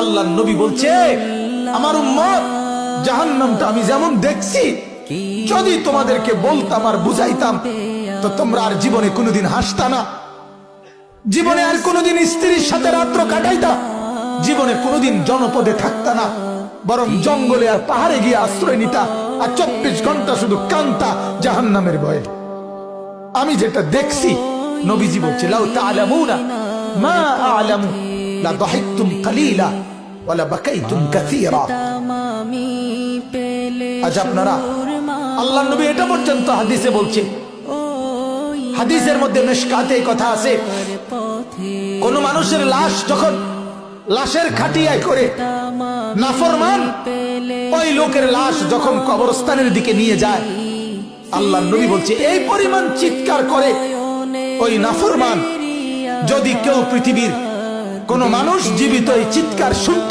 আল্লাহর নবী বলছে, আমার উম্মত জাহান্নামটা আমি যেমন দেখছি, যদি তোমাদেরকে বলতাম আর বুঝাইতাম তো তোমরা আর জীবনে কোনোদিন হাসতা না, জীবনে আর কোনোদিন স্ত্রীর সাথে রাত্র কাটাইতা, জীবনে কোনোদিন জনপদে থাকতা না, বরং জঙ্গলে আর পাহাড়ে গিয়ে আশ্রয় নিতা, আর 24 ঘন্টা শুধু কান্তা জাহান্নামের ভয়ে। আমি যেটা দেখছি, নবীজি বলছে, লাউ তা'লামুনা মা আ'লামু লা দাহিকতুম কালিলা ওয়া লা বাকাইতুম কাসীরা। আজ আপনারা, আল্লাহর নবী এটা পর্যন্ত হাদিসে বলছে, হাদিসের মধ্যে মিশকাতে এই কথা আছে, কোন মানুষের লাশ যখন লাশের খাটিয়ায় করে নাফরমান ওই লোকের লাশ যখন কবরস্থানের দিকে নিয়ে যায়, আল্লাহর নবী বলছে এই পরিমাণ চিৎকার করে ওই নাফরমান, যদি কেউ পৃথিবীর কোন মানুষ জীবিত এই চিৎকার শুনত